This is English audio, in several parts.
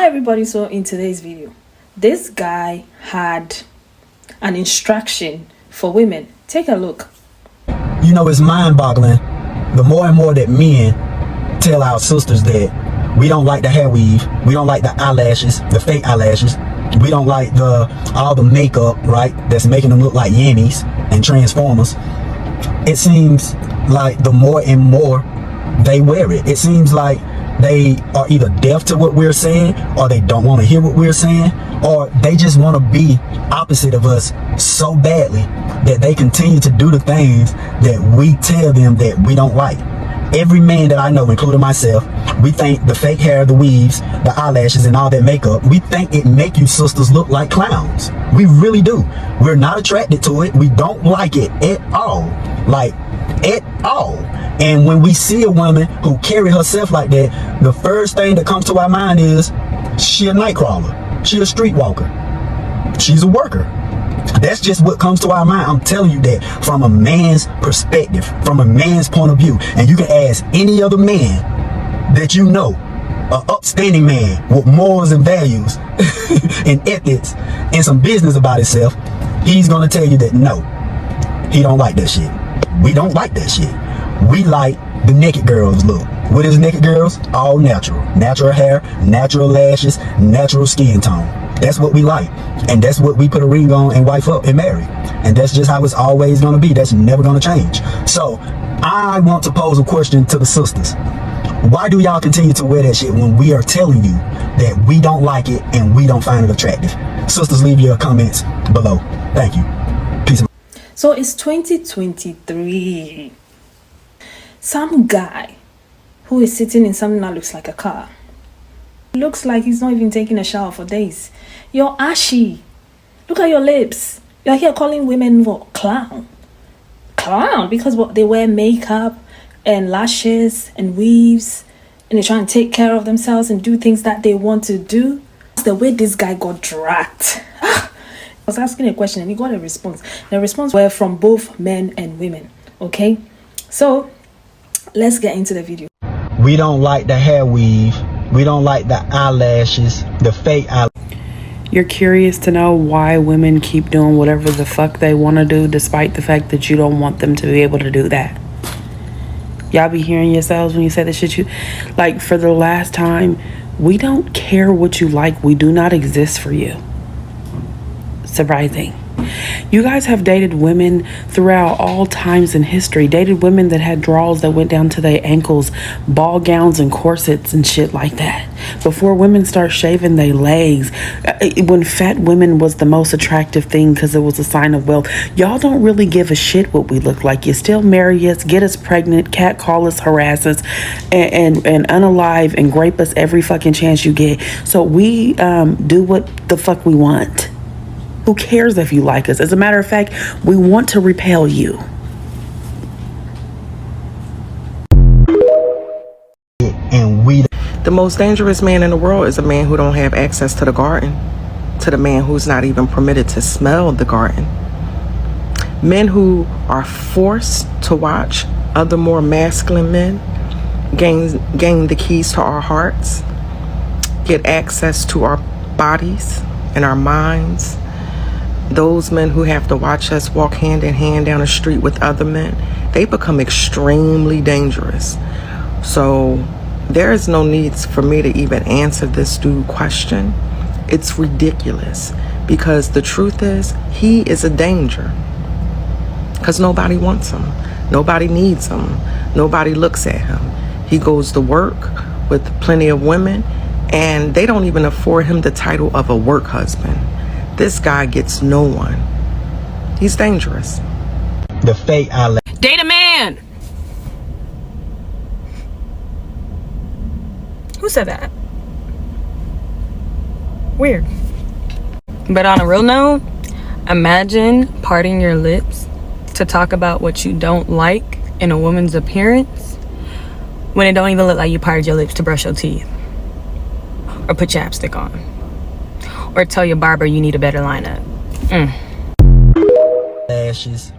Hi everybody, so in today's video, this guy had an instruction for women. Take a look. You know, it's mind-boggling the more and more that men tell our sisters that we don't like the hair weave, we don't like the eyelashes, the fake eyelashes, we don't like all the makeup, right, that's making them look like Yemis and Transformers. It seems like the more and more they wear it, it seems like they are either deaf to what we're saying, or they don't want to hear what we're saying, or they just want to be opposite of us so badly that they continue to do the things that we tell them that we don't like. Every man that I know, including myself, we think the fake hair, the weaves, the eyelashes, and all that makeup, we think it make you sisters look like clowns. We really do. We're not attracted to it. We don't like it at all. Like, at all. And when we see a woman who carry herself like that, the first thing that comes to our mind is she a nightcrawler, she a streetwalker, she's a worker. That's just what comes to our mind. I'm telling you that from a man's perspective, from a man's point of view. And you can ask any other man that you know, an upstanding man with morals and values and ethics and some business about himself, he's gonna tell you that no, he don't like that shit. We don't like that shit. We like the naked girls look. What is naked girls? All natural. Natural hair, natural lashes, natural skin tone. That's what we like. And that's what we put a ring on and wife up and marry. And that's just how it's always going to be. That's never going to change. So I want to pose a question to the sisters. Why do y'all continue to wear that shit when we are telling you that we don't like it and we don't find it attractive? Sisters, leave your comments below. Thank you. Peace. So it's 2023. Some guy who is sitting in something that looks like a car. Looks like he's not even taking a shower for days. You're ashy. Look at your lips. You're here calling women what? Clown. Clown, because what, they wear makeup and lashes and weaves and they try and take care of themselves and do things that they want to do. That's the way this guy got dragged. I was asking a question and he got a response. The response were from both men and women. Okay, so let's get into the video. We don't like the hair weave. We don't like the eyelashes, the fake eyelashes. You're curious to know why women keep doing whatever the fuck they want to do, despite the fact that you don't want them to be able to do that. Y'all be hearing yourselves when you say the shit you like. For the last time, we don't care what you like. We do not exist for you. Surprising. You guys have dated women throughout all times in history. Dated women that had drawers that went down to their ankles, ball gowns and corsets and shit like that. Before women start shaving their legs, when fat women was the most attractive thing because it was a sign of wealth. Y'all don't really give a shit what we look like. You still marry us, get us pregnant, catcall us, harass us, and unalive and grape us every fucking chance you get. So we do what the fuck we want. Who cares if you like us? As a matter of fact, we want to repel you. The most dangerous man in the world is a man who don't have access to the garden, to the man who's not even permitted to smell the garden. Men who are forced to watch other more masculine men gain the keys to our hearts, get access to our bodies and our minds. Those men who have to watch us walk hand in hand down the street with other men, they become extremely dangerous. So there is no need for me to even answer this dude question. It's ridiculous because the truth is he is a danger because nobody wants him. Nobody needs him. Nobody looks at him. He goes to work with plenty of women and they don't even afford him the title of a work husband. This guy gets no one. He's dangerous. The fake eyelash. Date a man. Who said that? Weird. But on a real note, imagine parting your lips to talk about what you don't like in a woman's appearance when it don't even look like you parted your lips to brush your teeth or put chapstick on. Or tell your barber you need a better lineup. Lashes.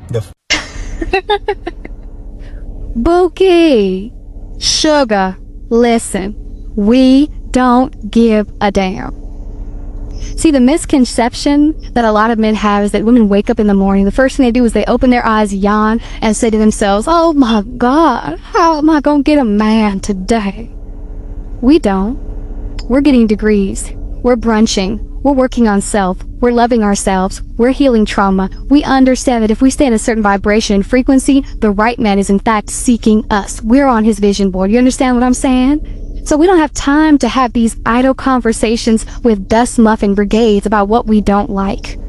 Bookie, sugar, listen. We don't give a damn. See, the misconception that a lot of men have is that women wake up in the morning, the first thing they do is they open their eyes, yawn, and say to themselves, oh my God, how am I gonna get a man today? We don't. We're getting degrees. We're brunching. We're working on self. We're loving ourselves. We're healing trauma. We understand that if we stay in a certain vibration and frequency, the right man is in fact seeking us. We're on his vision board. You understand what I'm saying? So we don't have time to have these idle conversations with dust muffin brigades about what we don't like.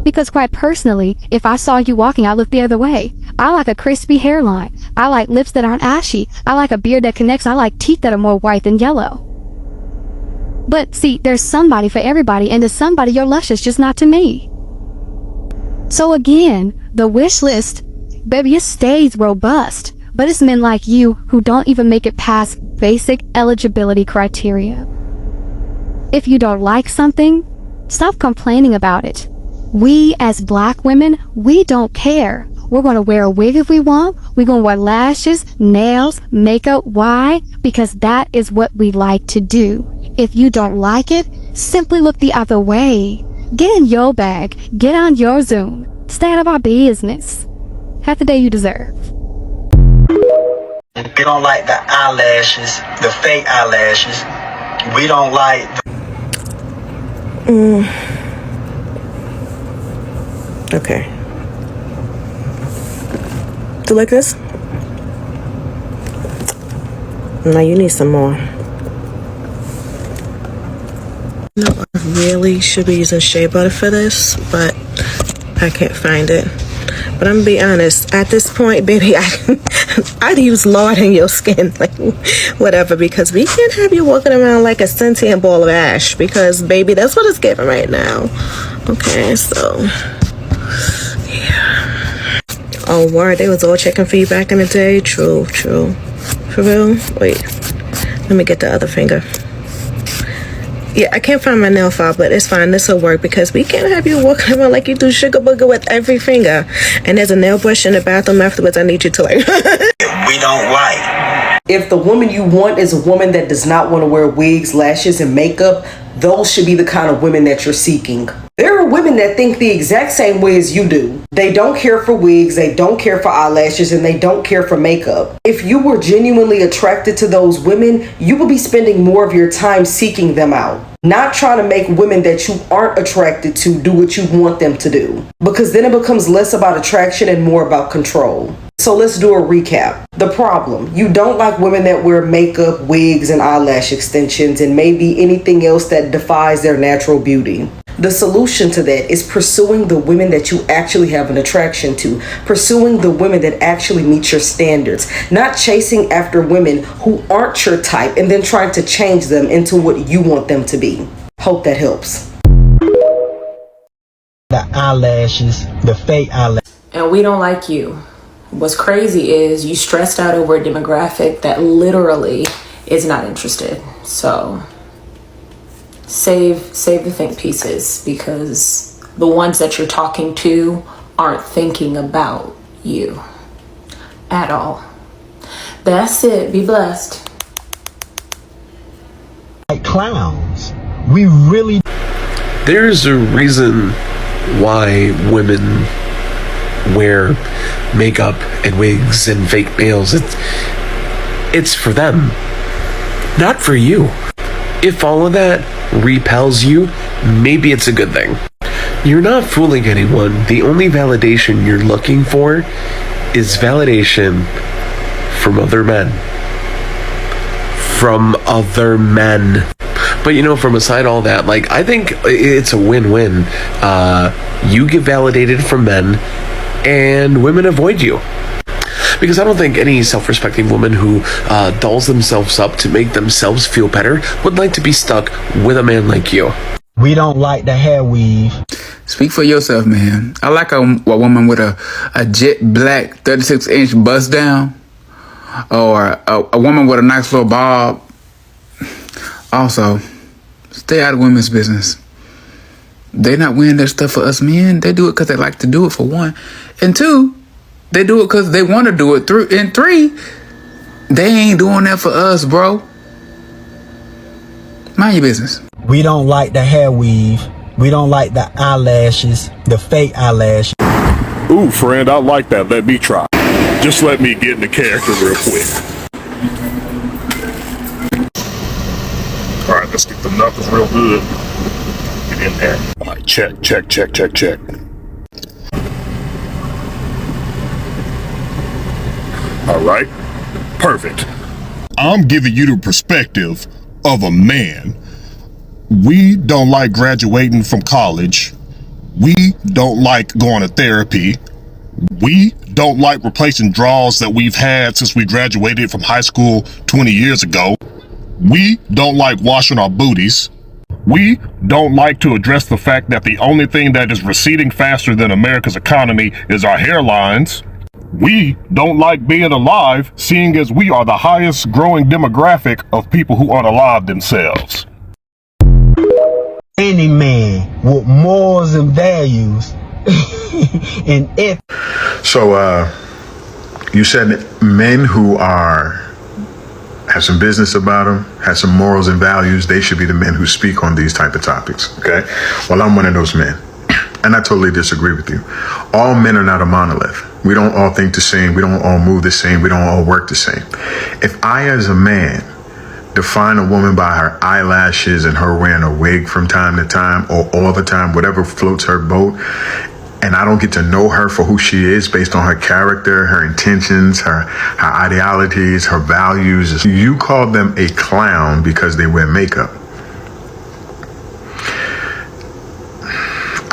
Because quite personally, if I saw you walking, I'd look the other way. I like a crispy hairline. I like lips that aren't ashy. I like a beard that connects. I like teeth that are more white than yellow. But see, there's somebody for everybody, and to somebody you're luscious, just not to me. So again, the wish list, baby, it stays robust. But it's men like you who don't even make it past basic eligibility criteria. If you don't like something, stop complaining about it. We as black women, we don't care. We're going to wear a wig if we want. We're going to wear lashes, nails, makeup. Why? Because that is what we like to do. If you don't like it, simply look the other way. Get in your bag. Get on your Zoom. Stay out of our business. Have the day you deserve. We don't like the eyelashes, the fake eyelashes. We don't like Okay. Do you like this? No, you need some more. No, I really should be using shea butter for this, but I can't find it. But I'm gonna be honest, at this point, baby, I'd use lard in your skin, like whatever, because we can't have you walking around like a sentient ball of ash, because baby, that's what it's giving right now. Okay, so yeah. Oh, word, they was all checking for you back in the day. True. For real? Wait, let me get the other finger. Yeah, I can't find my nail file, but it's fine. This will work because we can't have you walking around like you do sugar booger with every finger. And there's a nail brush in the bathroom afterwards. I need you to like. we don't like. If the woman you want is a woman that does not want to wear wigs, lashes, and makeup, those should be the kind of women that you're seeking. There are women that think the exact same way as you do. They don't care for wigs, they don't care for eyelashes, and they don't care for makeup. If you were genuinely attracted to those women, you will be spending more of your time seeking them out. Not trying to make women that you aren't attracted to do what you want them to do. Because then it becomes less about attraction and more about control. So let's do a recap. The problem: you don't like women that wear makeup, wigs, and eyelash extensions, and maybe anything else that defies their natural beauty. The solution to that is pursuing the women that you actually have an attraction to. Pursuing the women that actually meet your standards. Not chasing after women who aren't your type and then trying to change them into what you want them to be. Hope that helps. The eyelashes, the fake eyelashes. And we don't like you. What's crazy is you stressed out over a demographic that literally is not interested. So save the think pieces, because the ones that you're talking to aren't thinking about you at all. That's it. Be blessed. Like clowns. We really. There's a reason why women wear makeup and wigs and fake nails. It's for them, not for you. If all of that repels you, maybe it's a good thing. You're not fooling anyone. The only validation you're looking for is validation from other men. From other men. But you know, from aside all that, like, I think it's a win-win. You get validated from men, and women avoid you. Because I don't think any self-respecting woman who dolls themselves up to make themselves feel better would like to be stuck with a man like you. We don't like the hair weave. Speak for yourself, man. I like a woman with a jet black 36-inch bust down, or a woman with a nice little bob. Also, stay out of women's business. They're not wearing that stuff for us men. They do it because they like to do it, for one. And two, they do it because they want to do it. And three, they ain't doing that for us, bro. Mind your business. We don't like the hair weave. We don't like the eyelashes, the fake eyelashes. Ooh, friend, I like that. Let me try. Just let me get into character real quick. All right, let's get the knuckles real good. Get in there. All right, check. All right, perfect. I'm giving you the perspective of a man. We don't like graduating from college. We don't like going to therapy. We don't like replacing draws that we've had since we graduated from high school 20 years ago. We don't like washing our booties. We don't like to address the fact that the only thing that is receding faster than America's economy is our hairlines. We don't like being alive, seeing as we are the highest growing demographic of people who aren't alive themselves. Any man with morals and values and ethics. So, you said men who have some business about them, have some morals and values, they should be the men who speak on these type of topics, okay? Well, I'm one of those men, and I totally disagree with you. All men are not a monolith. We don't all think the same. We don't all move the same. We don't all work the same. If I, as a man, define a woman by her eyelashes and her wearing a wig from time to time or all the time, whatever floats her boat, and I don't get to know her for who she is based on her character, her intentions, her ideologies, her values. You call them a clown because they wear makeup.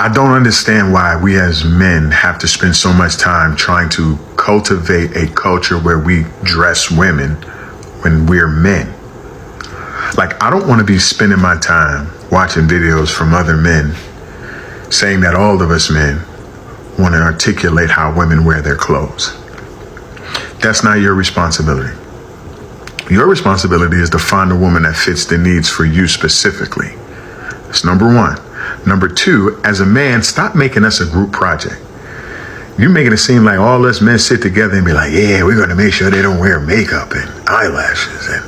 I don't understand why we as men have to spend so much time trying to cultivate a culture where we dress women when we're men. Like, I don't want to be spending my time watching videos from other men saying that all of us men want to articulate how women wear their clothes. That's not your responsibility. Your responsibility is to find a woman that fits the needs for you specifically. That's number one. Number two, as a man, stop making us a group project. You're making it seem like all us men sit together and be like, yeah, we're going to make sure they don't wear makeup and eyelashes and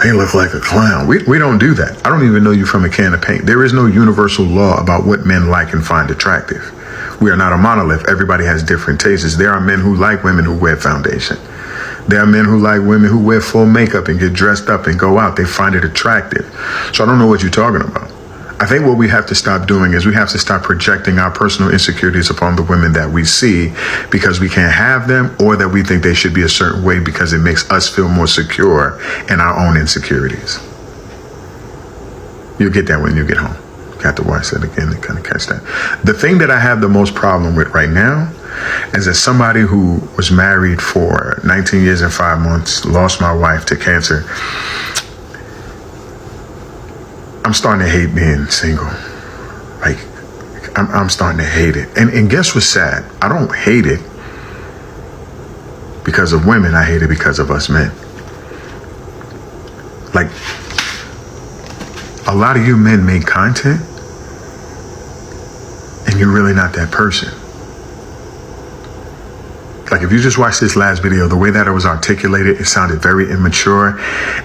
they look like a clown. We don't do that. I don't even know you from a can of paint. There is no universal law about what men like and find attractive. We are not a monolith. Everybody has different tastes. There are men who like women who wear foundation. There are men who like women who wear full makeup and get dressed up and go out. They find it attractive. So I don't know what you're talking about. I think what we have to stop doing is we have to stop projecting our personal insecurities upon the women that we see because we can't have them, or that we think they should be a certain way because it makes us feel more secure in our own insecurities. You'll get that when you get home. You have to watch that again to kind of catch that. The thing that I have the most problem with right now is as somebody who was married for 19 years and 5 months, lost my wife to cancer, I'm starting to hate being single. Like, I'm starting to hate it. And guess what's sad? I don't hate it because of women. I hate it because of us men. Like, a lot of you men make content and you're really not that person. Like, if you just watch this last video, the way that it was articulated, it sounded very immature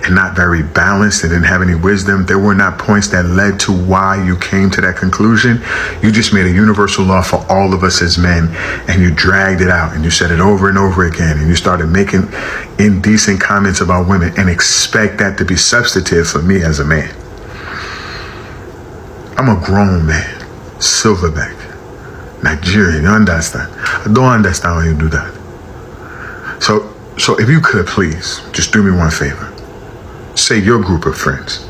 and not very balanced. It didn't have any wisdom. There were not points that led to why you came to that conclusion. You just made a universal law for all of us as men, and you dragged it out, and you said it over and over again, and you started making indecent comments about women and expect that to be substantive for me as a man. I'm a grown man, silverback, Nigerian, you understand? I don't understand why you do that. So if you could please, just do me one favor. Say your group of friends,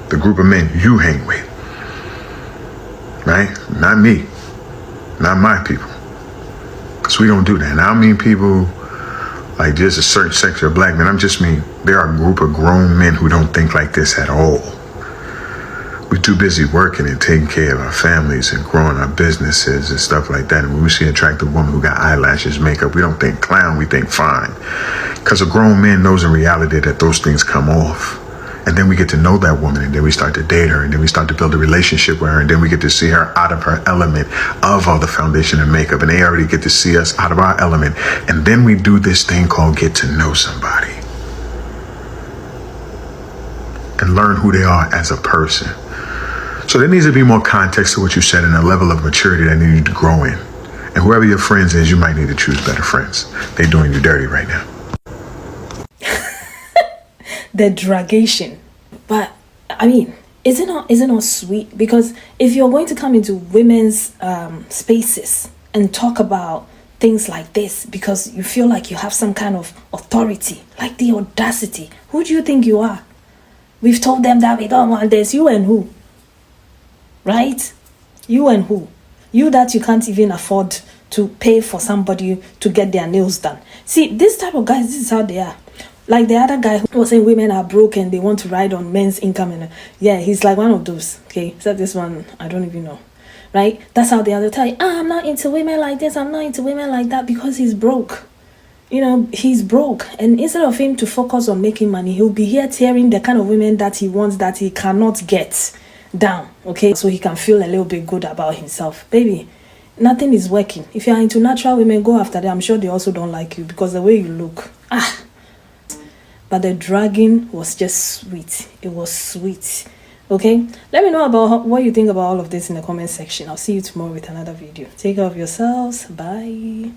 the group of men you hang with, right? Not me, not my people. Because we don't do that. And I don't mean people like just a certain section of black men. I'm just mean there are a group of grown men who don't think like this at all. We're too busy working and taking care of our families and growing our businesses and stuff like that. And when we see an attractive woman who got eyelashes, makeup, we don't think clown, we think fine. Because a grown man knows in reality that those things come off. And then we get to know that woman, and then we start to date her, and then we start to build a relationship with her, and then we get to see her out of her element of all the foundation and makeup. And they already get to see us out of our element. And then we do this thing called get to know somebody. and learn who they are as a person. So there needs to be more context to what you said and a level of maturity that you need to grow in. And whoever your friends is, you might need to choose better friends. They're doing you dirty right now. The dragation. But I mean, is it not sweet? Because if you're going to come into women's spaces and talk about things like this because you feel like you have some kind of authority, like the audacity, who do you think you are? We've told them that we don't want this. You and who? Right? You and who? You that you can't even afford to pay for somebody to get their nails done. See, this type of guys, this is how they are. Like the other guy who was saying women are broke and they want to ride on men's income. And yeah, he's like one of those. Okay, except this one, I don't even know. Right? That's how the other tell you, I'm not into women like this, I'm not into women like that, because he's broke. You know, he's broke. And instead of him to focus on making money, he'll be here tearing the kind of women that he wants that he cannot get down. Okay? So he can feel a little bit good about himself. Baby, nothing is working. If you're into natural women, go after them. I'm sure they also don't like you because the way you look. But the dragging was just sweet. It was sweet. Okay? Let me know about what you think about all of this in the comment section. I'll see you tomorrow with another video. Take care of yourselves. Bye.